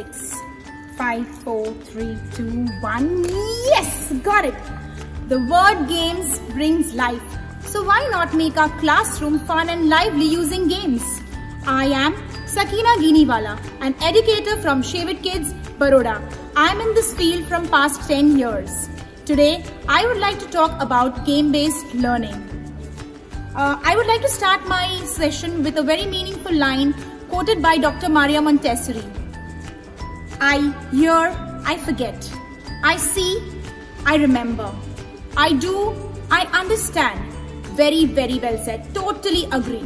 6. 5, 4, 3, 2, 1. Yes, got it. The word games brings life. So why not make our classroom fun and lively using games? I am Sakina Giniwala, an educator from Shavit Kids, Baroda. I am in this field from past 10 years. Today, I would like to talk about game-based learning. I would like to start my session with a very meaningful line quoted by Dr. Maria Montessori. I hear, I forget. I see, I remember. I do, I understand. Very, very well said. Totally agree.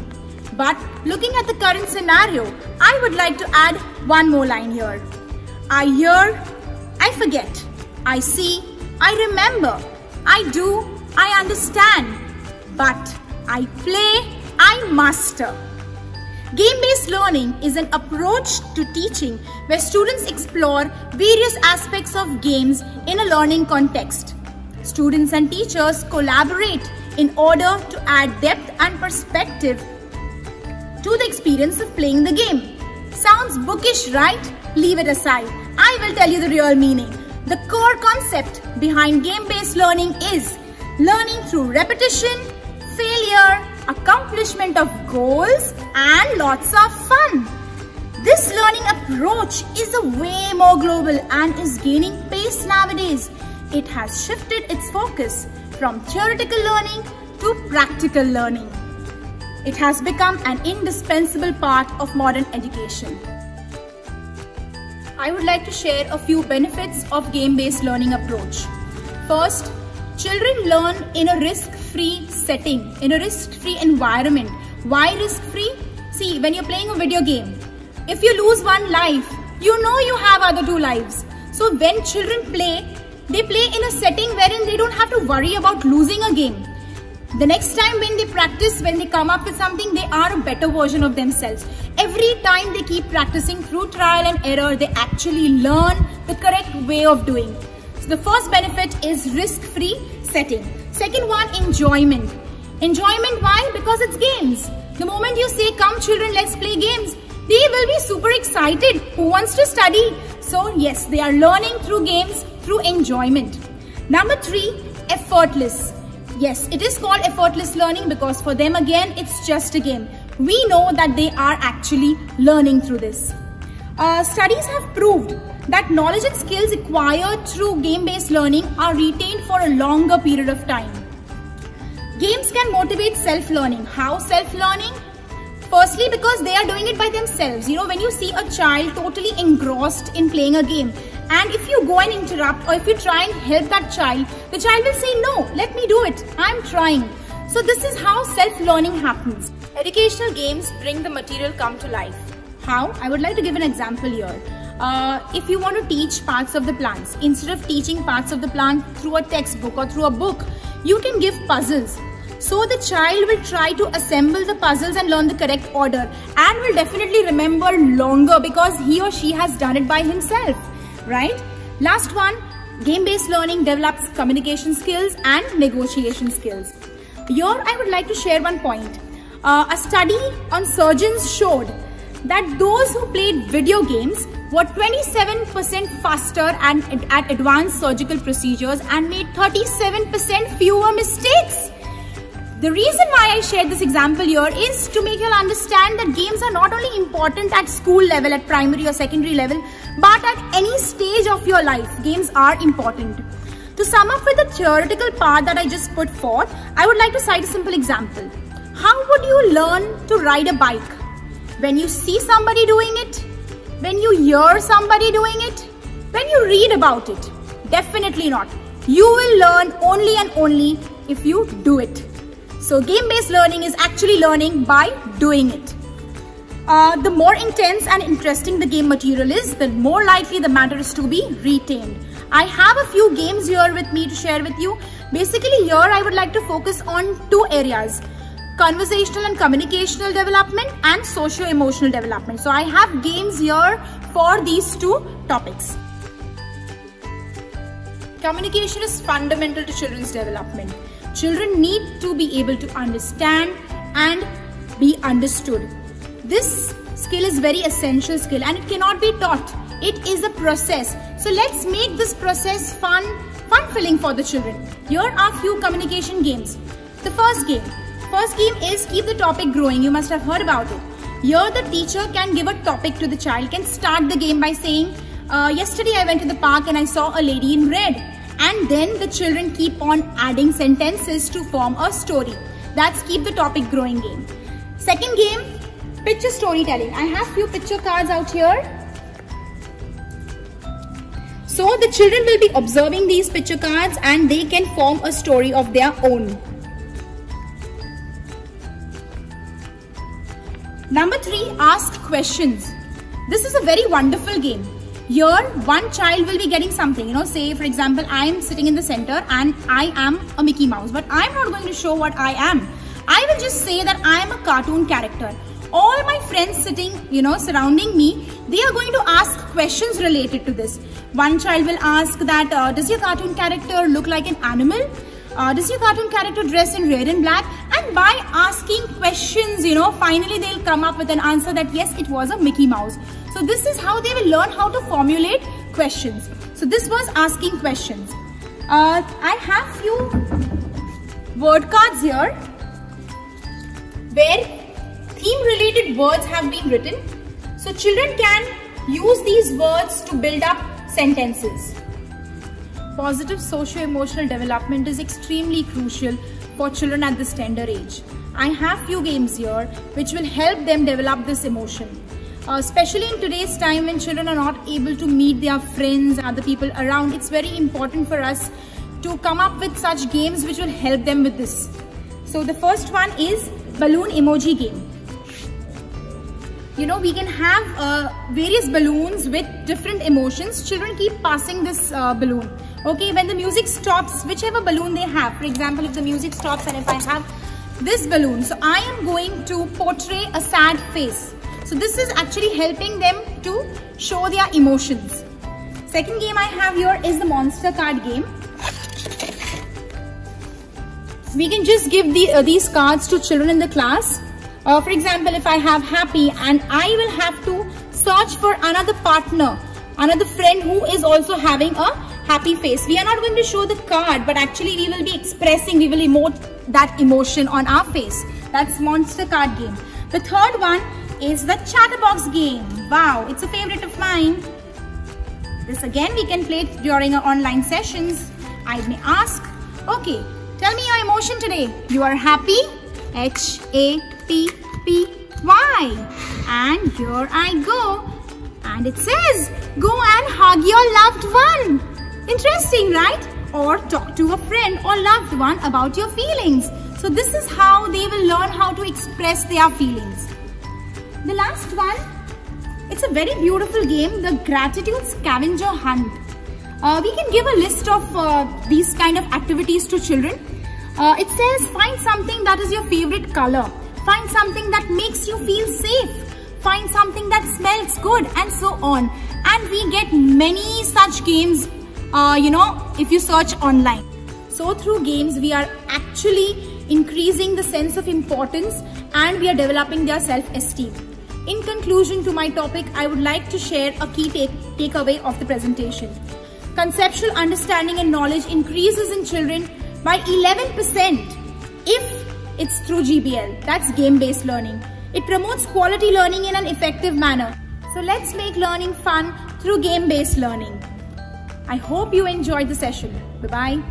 But looking at the current scenario, I would like to add one more line here. I hear, I forget. I see, I remember. I do, I understand. But I play, I master. Game-based learning is an approach to teaching where students explore various aspects of games in a learning context. Students and teachers collaborate in order to add depth and perspective to the experience of playing the game. Sounds bookish, right? Leave it aside. I will tell you the real meaning. The core concept behind game-based learning is learning through repetition, failure, accomplishment of goals, and lots of fun. This learning approach is a way more global and is gaining pace nowadays. It has shifted its focus from theoretical learning to practical learning. It has become an indispensable part of modern education. I would like to share a few benefits of game-based learning approach. First, children learn in a risk-free setting, in a risk-free environment. Why risk-free? See, when you're playing a video game, if you lose one life, you know you have other 2 lives. So when children play, they play in a setting wherein they don't have to worry about losing a game. The next time when they practice, when they come up with something, they are a better version of themselves. Every time they keep practicing through trial and error, they actually learn the correct way of doing. So the first benefit is risk-free setting. Second one, enjoyment. Enjoyment, why? Because it's games. The moment you say, come children, let's play games, they will be super excited. Who wants to study? So yes, they are learning through games, through enjoyment. Number 3, effortless. Yes, it is called effortless learning because for them again, it's just a game. We know that they are actually learning through this. Studies have proved that knowledge and skills acquired through game-based learning are retained for a longer period of time. Games can motivate self-learning. How self-learning? Firstly, because they are doing it by themselves. You know, when you see a child totally engrossed in playing a game, and if you go and interrupt or if you try and help that child, the child will say, no, let me do it. I'm trying. So this is how self-learning happens. Educational games bring the material come to life. How? I would like to give an example here. If you want to teach parts of the plants, instead of teaching parts of the plant through a textbook or through a book, you can give puzzles. So the child will try to assemble the puzzles and learn the correct order and will definitely remember longer because he or she has done it by himself, right? Last one, game-based learning develops communication skills and negotiation skills. Here I would like to share one point. A study on surgeons showed that those who played video games were 27% faster at advanced surgical procedures and made 37% fewer mistakes. The reason why I shared this example here is to make you all understand that games are not only important at school level, at primary or secondary level, but at any stage of your life, games are important. To sum up with the theoretical part that I just put forth, I would like to cite a simple example. How would you learn to ride a bike? When you see somebody doing it? When you hear somebody doing it? When you read about it? Definitely not. You will learn only and only if you do it. So game-based learning is actually learning by doing it. The more intense and interesting the game material is, the more likely the matter is to be retained. I have a few games here with me to share with you. Basically here I would like to focus on 2 areas. Conversational and communicational development and socio-emotional development. So I have games here for these 2 topics. Communication is fundamental to children's development. Children need to be able to understand and be understood. This skill is very essential skill and it cannot be taught. It is a process. So let's make this process fun-filling for the children. Here are few communication games. The first game is keep the topic growing. You must have heard about it. Here the teacher can give a topic to the child, can start the game by saying, yesterday I went to the park and I saw a lady in red. And then the children keep on adding sentences to form a story. That's keep the topic growing game. Second game, picture storytelling. I have few picture cards out here. So the children will be observing these picture cards and they can form a story of their own. Number 3, ask questions. This is a very wonderful game. Here, one child will be getting something. Say for example, I am sitting in the center and I am a Mickey Mouse. But I am not going to show what I am. I will just say that I am a cartoon character. All my friends sitting, surrounding me, they are going to ask questions related to this. One child will ask that, does your cartoon character look like an animal? Does your cartoon character dress in red and black? And by asking questions, finally they'll come up with an answer that yes, it was a Mickey Mouse. So this is how they will learn how to formulate questions. So this was asking questions. I have few word cards here where theme related words have been written. So children can use these words to build up sentences. Positive socio-emotional development is extremely crucial for children at this tender age. I have few games here which will help them develop this emotion. Especially in today's time when children are not able to meet their friends and other people around, it's very important for us to come up with such games which will help them with this. So the first one is balloon emoji game. We can have various balloons with different emotions. Children keep passing this balloon. Okay, when the music stops, whichever balloon they have, for example, if the music stops and if I have this balloon, so I am going to portray a sad face. So this is actually helping them to show their emotions. Second game I have here is the monster card game. We can just give these cards to children in the class. For example, if I have happy and I will have to search for another partner, another friend who is also having a happy face. We are not going to show the card, but actually we will be expressing, we will emote that emotion on our face. That's monster card game. The third one is the chatterbox game. Wow, it's a favorite of mine. This again we can play it during our online sessions. I may ask, okay, tell me your emotion today. You are happy? Happy. And here I go. And it says, go and hug your loved one. Interesting, right? Or talk to a friend or loved one about your feelings. So this is how they will learn how to express their feelings. The last one, it's a very beautiful game, the gratitude scavenger hunt. We can give a list of these kind of activities to children. It says find something that is your favorite color. Find something that makes you feel safe. Find something that smells good, and so on. And we get many such games, if you search online. So through games, we are actually increasing the sense of importance and we are developing their self-esteem. In conclusion to my topic, I would like to share a key takeaway of the presentation. Conceptual understanding and knowledge increases in children by 11% if it's through GBL. That's game-based learning. It promotes quality learning in an effective manner. So let's make learning fun through game-based learning. I hope you enjoyed the session. Bye-bye.